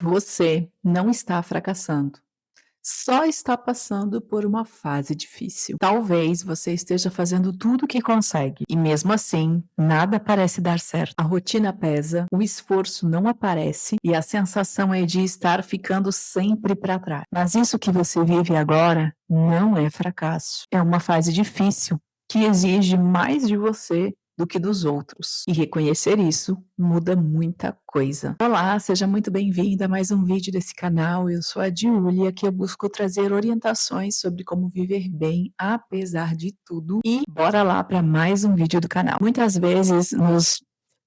Você não está fracassando, só está passando por uma fase difícil. Talvez você esteja fazendo tudo o que consegue e, mesmo assim, nada parece dar certo. A rotina pesa, o esforço não aparece e a sensação é de estar ficando sempre para trás. Mas isso que você vive agora não é fracasso, é uma fase difícil que exige mais de você do que dos outros. E reconhecer isso muda muita coisa. Olá, seja muito bem-vinda a mais um vídeo desse canal. Eu sou a Giulia, que eu busco trazer orientações sobre como viver bem apesar de tudo. E bora lá para mais um vídeo do canal. Muitas vezes nos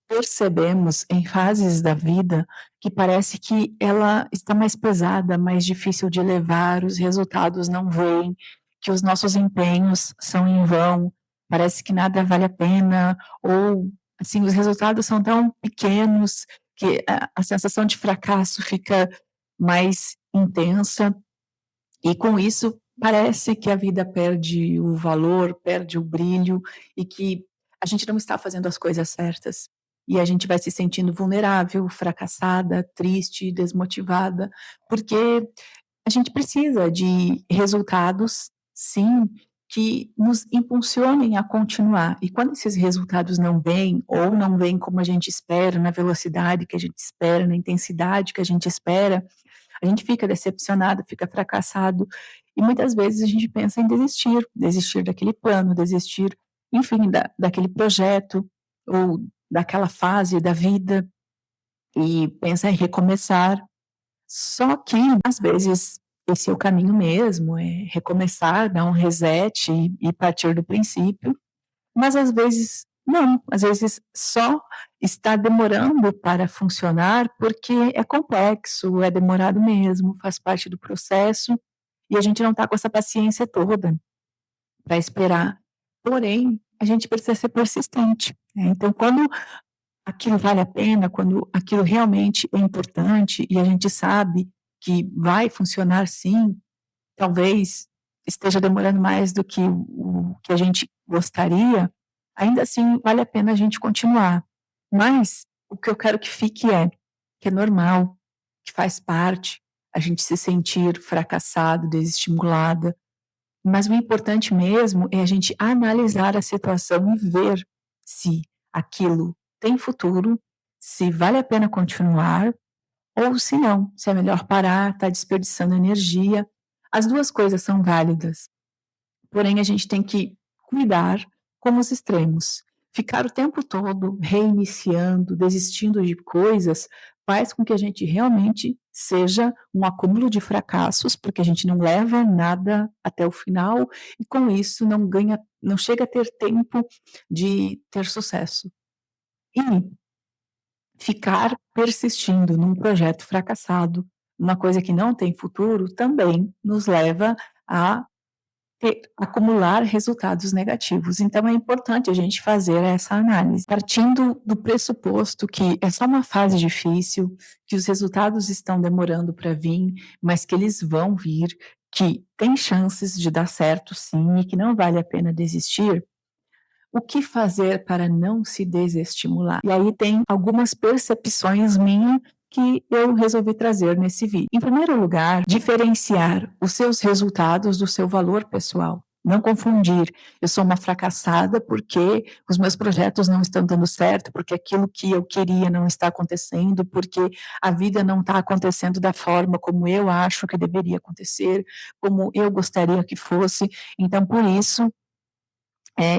percebemos em fases da vida que parece que ela está mais pesada, mais difícil de levar, os resultados não vêm, que os nossos empenhos são em vão, parece que nada vale a pena, ou assim, os resultados são tão pequenos que a sensação de fracasso fica mais intensa, e com isso parece que a vida perde o valor, perde o brilho, e que a gente não está fazendo as coisas certas. E a gente vai se sentindo vulnerável, fracassada, triste, desmotivada, porque a gente precisa de resultados, sim, que nos impulsionem a continuar. E quando esses resultados não vêm, ou não vêm como a gente espera, na velocidade que a gente espera, na intensidade que a gente espera, a gente fica decepcionado, fica fracassado, e muitas vezes a gente pensa em desistir, desistir daquele plano, desistir, enfim, daquele projeto, ou daquela fase da vida, e pensa em recomeçar. Só que, às vezes, esse é o caminho mesmo, é recomeçar, dar um reset e partir do princípio, mas às vezes não, às vezes só está demorando para funcionar porque é complexo, é demorado mesmo, faz parte do processo, e a gente não está com essa paciência toda para esperar. Porém, a gente precisa ser persistente, né. Então, quando aquilo vale a pena, quando aquilo realmente é importante e a gente sabe que vai funcionar sim, talvez esteja demorando mais do que o que a gente gostaria, ainda assim vale a pena a gente continuar. Mas o que eu quero que fique é que é normal, que faz parte a gente se sentir fracassado, desestimulada, mas o importante mesmo é a gente analisar a situação e ver se aquilo tem futuro, se vale a pena continuar ou se não, se é melhor parar, está desperdiçando energia. As 2 coisas são válidas, porém a gente tem que cuidar com os extremos. Ficar o tempo todo reiniciando, desistindo de coisas, faz com que a gente realmente seja um acúmulo de fracassos, porque a gente não leva nada até o final e com isso não chega a ter tempo de ter sucesso. E ficar persistindo num projeto fracassado, uma coisa que não tem futuro, também nos leva a acumular resultados negativos. Então é importante a gente fazer essa análise, partindo do pressuposto que é só uma fase difícil, que os resultados estão demorando para vir, mas que eles vão vir, que tem chances de dar certo sim e que não vale a pena desistir. O que fazer para não se desestimular? E aí tem algumas percepções minhas que eu resolvi trazer nesse vídeo. Em primeiro lugar, diferenciar os seus resultados do seu valor pessoal. Não confundir, eu sou uma fracassada porque os meus projetos não estão dando certo, porque aquilo que eu queria não está acontecendo, porque a vida não está acontecendo da forma como eu acho que deveria acontecer, como eu gostaria que fosse. Então, por isso,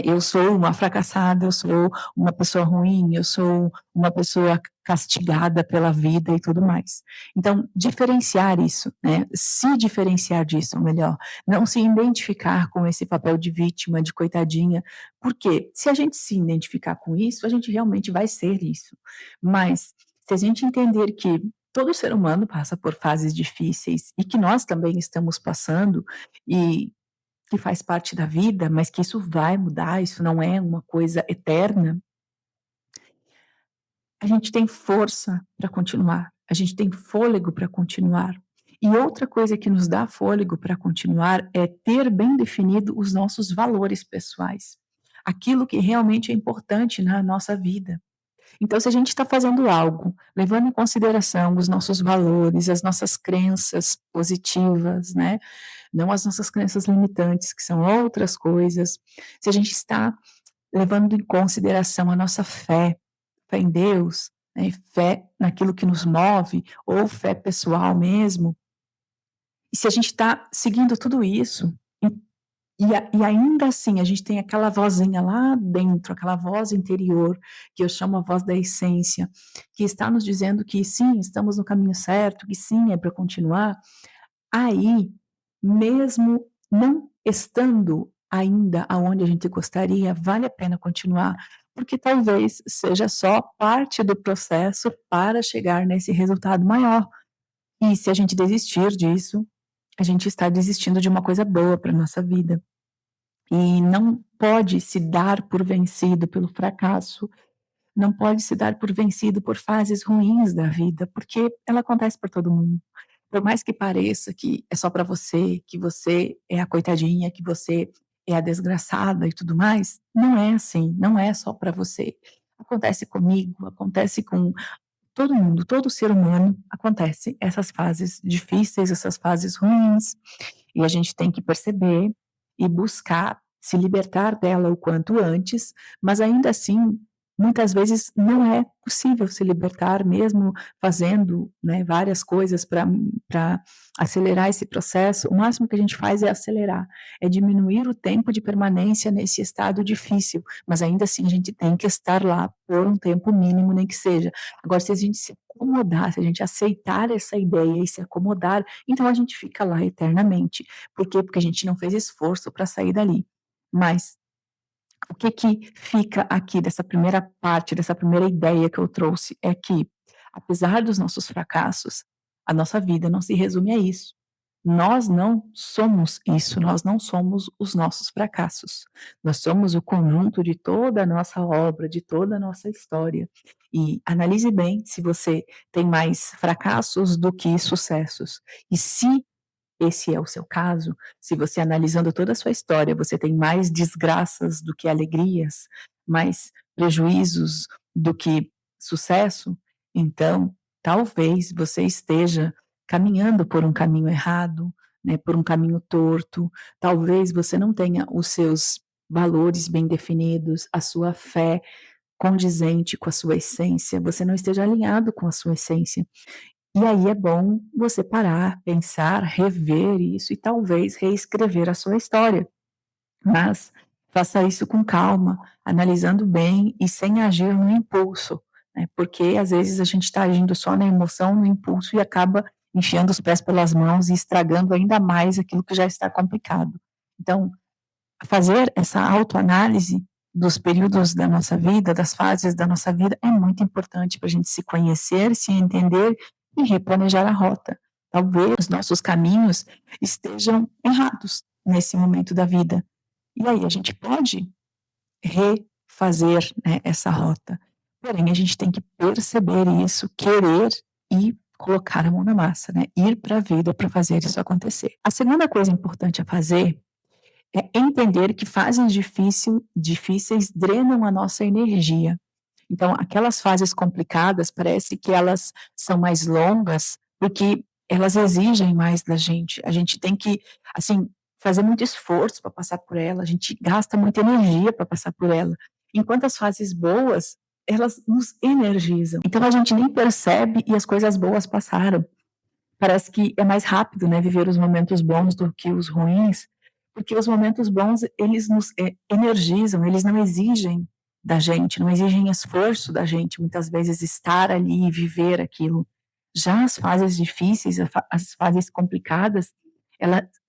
eu sou uma fracassada, eu sou uma pessoa ruim, eu sou uma pessoa castigada pela vida e tudo mais. Então, diferenciar isso, né, se diferenciar disso, ou melhor, não se identificar com esse papel de vítima, de coitadinha, porque se a gente se identificar com isso, a gente realmente vai ser isso. Mas, se a gente entender que todo ser humano passa por fases difíceis e que nós também estamos passando, e que faz parte da vida, mas que isso vai mudar, isso não é uma coisa eterna, a gente tem força para continuar, a gente tem fôlego para continuar. E outra coisa que nos dá fôlego para continuar é ter bem definido os nossos valores pessoais, aquilo que realmente é importante na nossa vida. Então, se a gente está fazendo algo, levando em consideração os nossos valores, as nossas crenças positivas, né, não as nossas crenças limitantes, que são outras coisas, se a gente está levando em consideração a nossa fé, fé em Deus, né, fé naquilo que nos move, ou fé pessoal mesmo, e se a gente está seguindo tudo isso, e ainda assim a gente tem aquela vozinha lá dentro, aquela voz interior, que eu chamo a voz da essência, que está nos dizendo que sim, estamos no caminho certo, que sim, é para continuar, aí, mesmo não estando ainda aonde a gente gostaria, vale a pena continuar, porque talvez seja só parte do processo para chegar nesse resultado maior. E se a gente desistir disso, a gente está desistindo de uma coisa boa para nossa vida. E não pode se dar por vencido pelo fracasso, não pode se dar por vencido por fases ruins da vida, porque ela acontece para todo mundo. Por mais que pareça que é só para você, que você é a coitadinha, que você é a desgraçada e tudo mais, não é assim, não é só para você. Acontece comigo, acontece com todo mundo, todo ser humano, acontece essas fases difíceis, essas fases ruins. E a gente tem que perceber e buscar se libertar dela o quanto antes, mas ainda assim, muitas vezes não é possível se libertar, mesmo fazendo, né, várias coisas para acelerar esse processo. O máximo que a gente faz é acelerar, é diminuir o tempo de permanência nesse estado difícil, mas ainda assim a gente tem que estar lá por um tempo mínimo, nem que seja. Agora, se a gente se acomodar, se a gente aceitar essa ideia e se acomodar, então a gente fica lá eternamente. Por quê? Porque a gente não fez esforço para sair dali. Mas o que que fica aqui dessa primeira parte, dessa primeira ideia que eu trouxe, é que, apesar dos nossos fracassos, a nossa vida não se resume a isso. Nós não somos isso, nós não somos os nossos fracassos. Nós somos o conjunto de toda a nossa obra, de toda a nossa história. E analise bem se você tem mais fracassos do que sucessos. E se esse é o seu caso, se você analisando toda a sua história, você tem mais desgraças do que alegrias, mais prejuízos do que sucesso, então talvez você esteja caminhando por um caminho errado, né, por um caminho torto, talvez você não tenha os seus valores bem definidos, a sua fé condizente com a sua essência, você não esteja alinhado com a sua essência. E aí é bom você parar, pensar, rever isso e talvez reescrever a sua história. Mas faça isso com calma, analisando bem e sem agir no impulso, né? Porque às vezes a gente está agindo só na emoção, no impulso e acaba enfiando os pés pelas mãos e estragando ainda mais aquilo que já está complicado. Então, fazer essa autoanálise dos períodos da nossa vida, das fases da nossa vida, é muito importante para a gente se conhecer, se entender e replanejar a rota. Talvez os nossos caminhos estejam errados nesse momento da vida. E aí a gente pode refazer, né, essa rota. Porém, a gente tem que perceber isso, querer e colocar a mão na massa, né? Ir para a vida para fazer isso acontecer. A segunda coisa importante a fazer é entender que fases difíceis drenam a nossa energia. Então, aquelas fases complicadas, parece que elas são mais longas, porque elas exigem mais da gente. A gente tem que, assim, fazer muito esforço para passar por ela, a gente gasta muita energia para passar por ela. Enquanto as fases boas, elas nos energizam. Então, a gente nem percebe e as coisas boas passaram. Parece que é mais rápido, né, viver os momentos bons do que os ruins, porque os momentos bons, eles nos energizam, eles não exigem da gente, não exigem esforço da gente, muitas vezes estar ali e viver aquilo. Já as fases difíceis, as fases complicadas,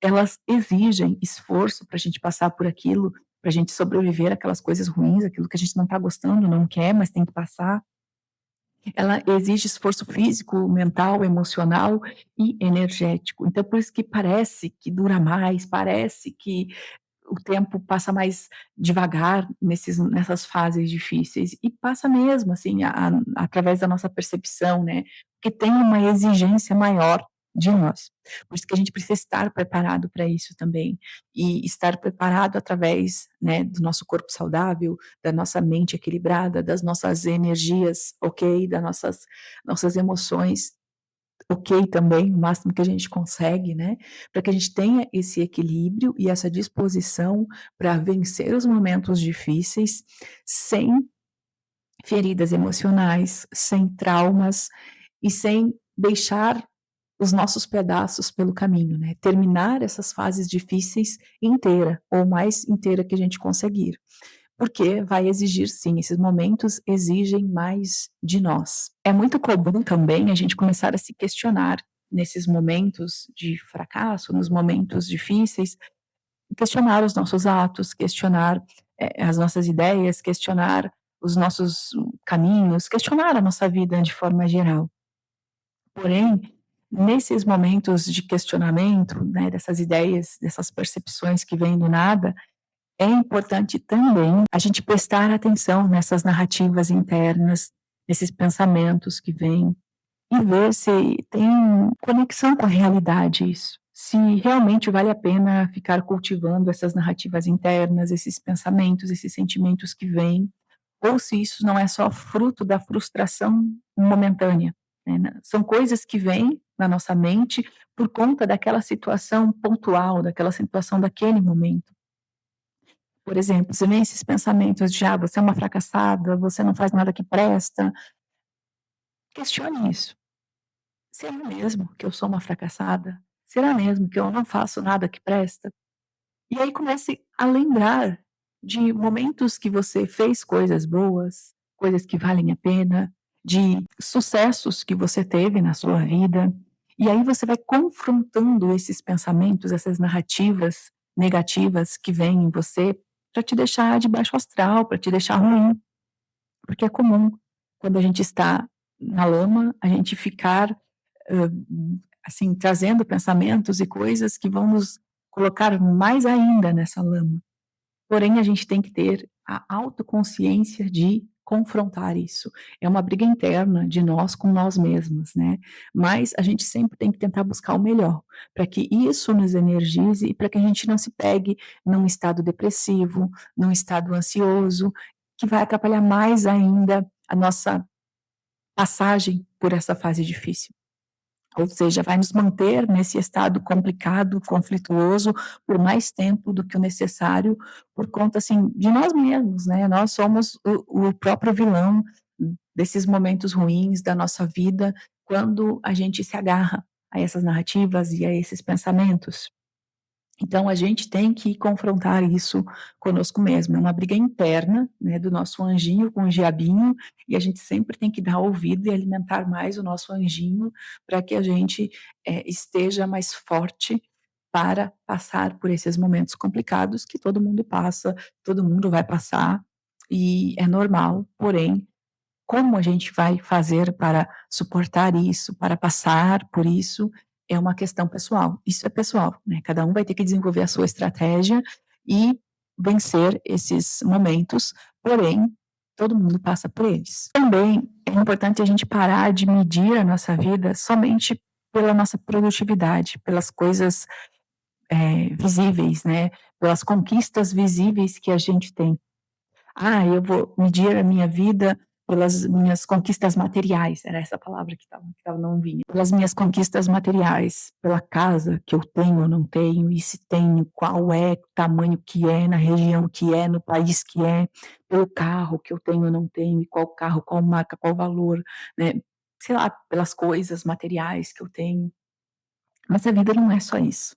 elas exigem esforço para a gente passar por aquilo, para a gente sobreviver àquelas coisas ruins, aquilo que a gente não está gostando, não quer, mas tem que passar. Ela exige esforço físico, mental, emocional e energético. Então, por isso que parece que dura mais, parece que o tempo passa mais devagar nessas fases difíceis. E passa mesmo, assim, através da nossa percepção, né? Porque tem uma exigência maior de nós. Por isso que a gente precisa estar preparado para isso também, e estar preparado através, né, do nosso corpo saudável, da nossa mente equilibrada, das nossas energias ok, das nossas emoções ok também, o máximo que a gente consegue, né, para que a gente tenha esse equilíbrio e essa disposição para vencer os momentos difíceis, sem feridas emocionais, sem traumas e sem deixar os nossos pedaços pelo caminho, né, terminar essas fases difíceis inteira, ou mais inteira que a gente conseguir, porque vai exigir sim, esses momentos exigem mais de nós. É muito comum também a gente começar a se questionar nesses momentos de fracasso, nos momentos difíceis, questionar os nossos atos, questionar, as nossas ideias, questionar os nossos caminhos, questionar a nossa vida de forma geral. Porém, nesses momentos de questionamento, né, dessas ideias, dessas percepções que vêm do nada, é importante também a gente prestar atenção nessas narrativas internas, nesses pensamentos que vêm, e ver se tem conexão com a realidade isso. Se realmente vale a pena ficar cultivando essas narrativas internas, esses pensamentos, esses sentimentos que vêm, ou se isso não é só fruto da frustração momentânea, né. São coisas que vêm na nossa mente por conta daquela situação pontual, daquela situação daquele momento. Por exemplo, se vem esses pensamentos de: "Ah, você é uma fracassada, você não faz nada que presta", questione isso. Será mesmo que eu sou uma fracassada? Será mesmo que eu não faço nada que presta? E aí comece a lembrar de momentos que você fez coisas boas, coisas que valem a pena, de sucessos que você teve na sua vida, e aí você vai confrontando esses pensamentos, essas narrativas negativas que vêm em você, para te deixar de baixo astral, para te deixar ruim, porque é comum, quando a gente está na lama, a gente ficar, hã, assim, trazendo pensamentos e coisas que vão nos colocar mais ainda nessa lama. Porém, a gente tem que ter a autoconsciência de confrontar isso. É uma briga interna de nós com nós mesmos, né. Mas a gente sempre tem que tentar buscar o melhor, para que isso nos energize e para que a gente não se pegue num estado depressivo, num estado ansioso, que vai atrapalhar mais ainda a nossa passagem por essa fase difícil. Ou seja, vai nos manter nesse estado complicado, conflituoso, por mais tempo do que o necessário, por conta, assim, de nós mesmos, né, nós somos o próprio vilão desses momentos ruins da nossa vida, quando a gente se agarra a essas narrativas e a esses pensamentos. Então a gente tem que confrontar isso conosco mesmo, é uma briga interna, né, do nosso anjinho com o diabinho, e a gente sempre tem que dar ouvido e alimentar mais o nosso anjinho, para que a gente, esteja mais forte para passar por esses momentos complicados que todo mundo passa, todo mundo vai passar, e é normal, porém como a gente vai fazer para suportar isso, para passar por isso, é uma questão pessoal. Isso é pessoal, né, cada um vai ter que desenvolver a sua estratégia e vencer esses momentos, porém, todo mundo passa por eles. Também é importante a gente parar de medir a nossa vida somente pela nossa produtividade, pelas coisas, visíveis, né, pelas conquistas visíveis que a gente tem. Ah, eu vou medir a minha vida pelas minhas conquistas materiais, era essa palavra que não vinha. Pelas minhas conquistas materiais, pela casa que eu tenho ou não tenho, e se tenho, qual é, o tamanho que é, na região que é, no país que é, pelo carro que eu tenho ou não tenho, e qual carro, qual marca, qual valor, né, sei lá, pelas coisas materiais que eu tenho. Mas a vida não é só isso.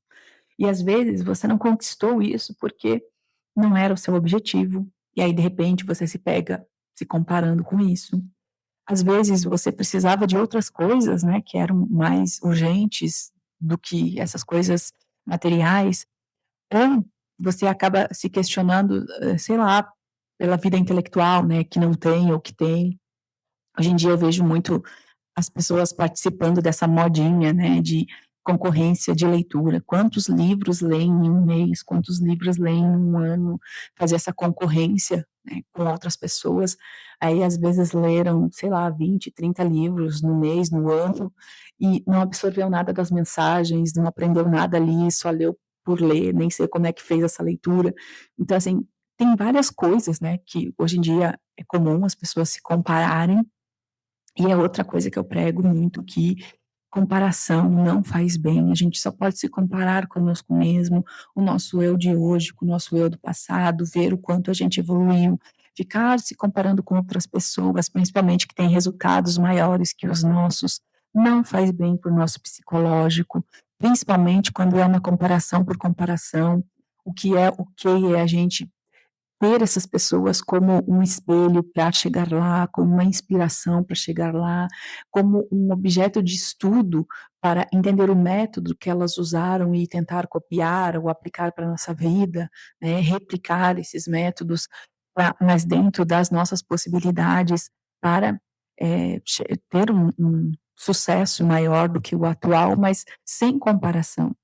E às vezes você não conquistou isso porque não era o seu objetivo, e aí de repente você se pega se comparando com isso. Às vezes você precisava de outras coisas, né, que eram mais urgentes do que essas coisas materiais, ou você acaba se questionando, sei lá, pela vida intelectual, né, que não tem ou que tem. Hoje em dia eu vejo muito as pessoas participando dessa modinha, né, de concorrência de leitura. Quantos livros leem em um mês, quantos livros leem em um ano, fazer essa concorrência, né, com outras pessoas, aí às vezes leram, sei lá, 20, 30 livros no mês, no ano, e não absorveu nada das mensagens, não aprendeu nada ali, só leu por ler, nem sei como é que fez essa leitura. Então, assim, tem várias coisas, né, que hoje em dia é comum as pessoas se compararem, e é outra coisa que eu prego muito, que comparação não faz bem, a gente só pode se comparar conosco mesmo, o nosso eu de hoje com o nosso eu do passado, ver o quanto a gente evoluiu, ficar se comparando com outras pessoas, principalmente que têm resultados maiores que os nossos, não faz bem para o nosso psicológico, principalmente quando é uma comparação por comparação, o que é ok é a gente ter essas pessoas como um espelho para chegar lá, como uma inspiração para chegar lá, como um objeto de estudo para entender o método que elas usaram e tentar copiar ou aplicar para a nossa vida, né, replicar esses métodos, mas dentro das nossas possibilidades para ter um sucesso maior do que o atual, mas sem comparação.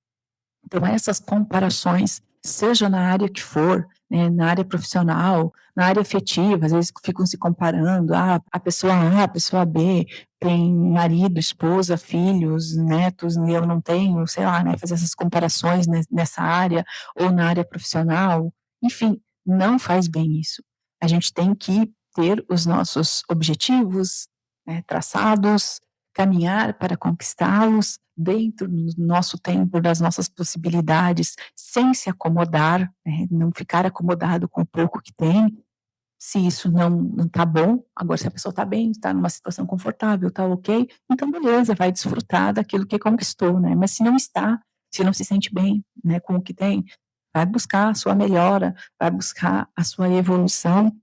Então, essas comparações, seja na área que for, né, na área profissional, na área afetiva, às vezes ficam se comparando, a pessoa A, a pessoa B tem marido, esposa, filhos, netos, e eu não tenho, sei lá, né, fazer essas comparações nessa área, ou na área profissional, enfim, não faz bem isso. A gente tem que ter os nossos objetivos, né, traçados, caminhar para conquistá-los dentro do nosso tempo, das nossas possibilidades, sem se acomodar, né, não ficar acomodado com o pouco que tem, se isso não está bom, agora se a pessoa está bem, está numa situação confortável, está ok, então beleza, vai desfrutar daquilo que conquistou, né, mas se não está, se não se sente bem, né, com o que tem, vai buscar a sua melhora, vai buscar a sua evolução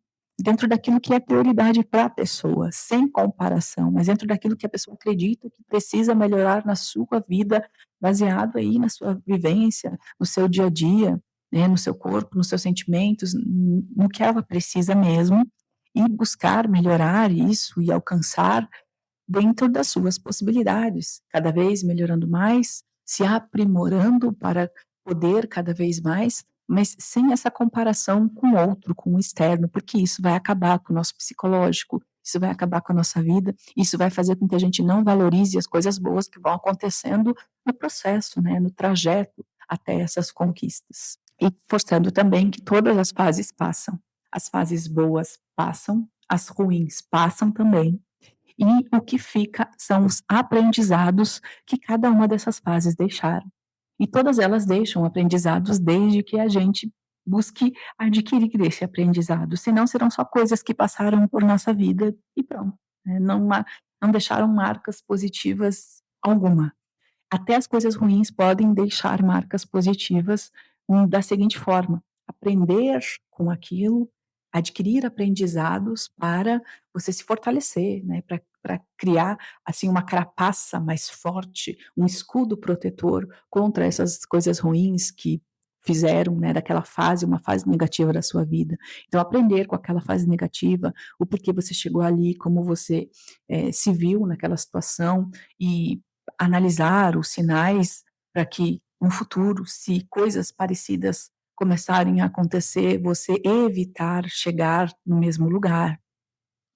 dentro daquilo que é prioridade para a pessoa, sem comparação, mas dentro daquilo que a pessoa acredita que precisa melhorar na sua vida, baseado aí na sua vivência, no seu dia a dia, né, no seu corpo, nos seus sentimentos, no que ela precisa mesmo, e buscar melhorar isso e alcançar dentro das suas possibilidades, cada vez melhorando mais, se aprimorando para poder cada vez mais, mas sem essa comparação com o outro, com o externo, porque isso vai acabar com o nosso psicológico, isso vai acabar com a nossa vida, isso vai fazer com que a gente não valorize as coisas boas que vão acontecendo no processo, né, no trajeto até essas conquistas. E forçando também que todas as fases passam. As fases boas passam, as ruins passam também, e o que fica são os aprendizados que cada uma dessas fases deixaram. E todas elas deixam aprendizados desde que a gente busque adquirir esse aprendizado, senão serão só coisas que passaram por nossa vida e pronto, né, não deixaram marcas positivas alguma. Até as coisas ruins podem deixar marcas positivas, da seguinte forma: aprender com aquilo, adquirir aprendizados para você se fortalecer, né, para criar, assim, uma carapaça mais forte, um escudo protetor contra essas coisas ruins que fizeram, né, daquela fase uma fase negativa da sua vida. Então aprender com aquela fase negativa, o porquê você chegou ali, como você, se viu naquela situação e analisar os sinais para que no futuro, se coisas parecidas começarem a acontecer, você evitar chegar no mesmo lugar.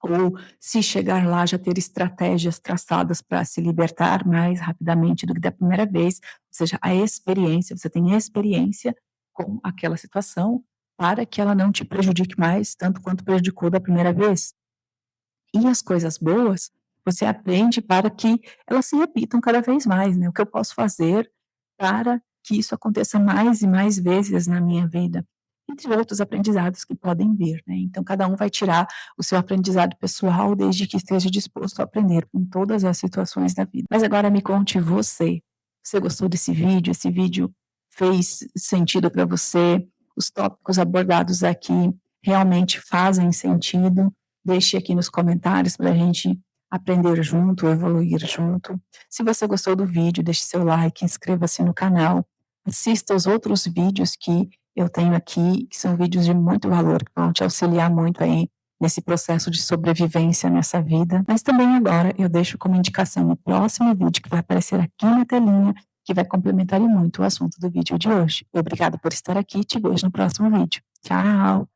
Ou, se chegar lá, já ter estratégias traçadas para se libertar mais rapidamente do que da primeira vez, ou seja, a experiência, você tem experiência com aquela situação para que ela não te prejudique mais, tanto quanto prejudicou da primeira vez. E as coisas boas, você aprende para que elas se repitam cada vez mais, né, o que eu posso fazer para que isso aconteça mais e mais vezes na minha vida, entre outros aprendizados que podem vir, né, então cada um vai tirar o seu aprendizado pessoal, desde que esteja disposto a aprender com todas as situações da vida. Mas agora me conte você, você gostou desse vídeo? Esse vídeo fez sentido para você? Os tópicos abordados aqui realmente fazem sentido? Deixe aqui nos comentários para a gente aprender junto, evoluir junto. Se você gostou do vídeo, deixe seu like, inscreva-se no canal, assista os outros vídeos que eu tenho aqui, que são vídeos de muito valor, que vão te auxiliar muito aí nesse processo de sobrevivência nessa vida. Mas também agora eu deixo como indicação o próximo vídeo que vai aparecer aqui na telinha, que vai complementar muito o assunto do vídeo de hoje. Obrigada por estar aqui, te vejo no próximo vídeo. Tchau!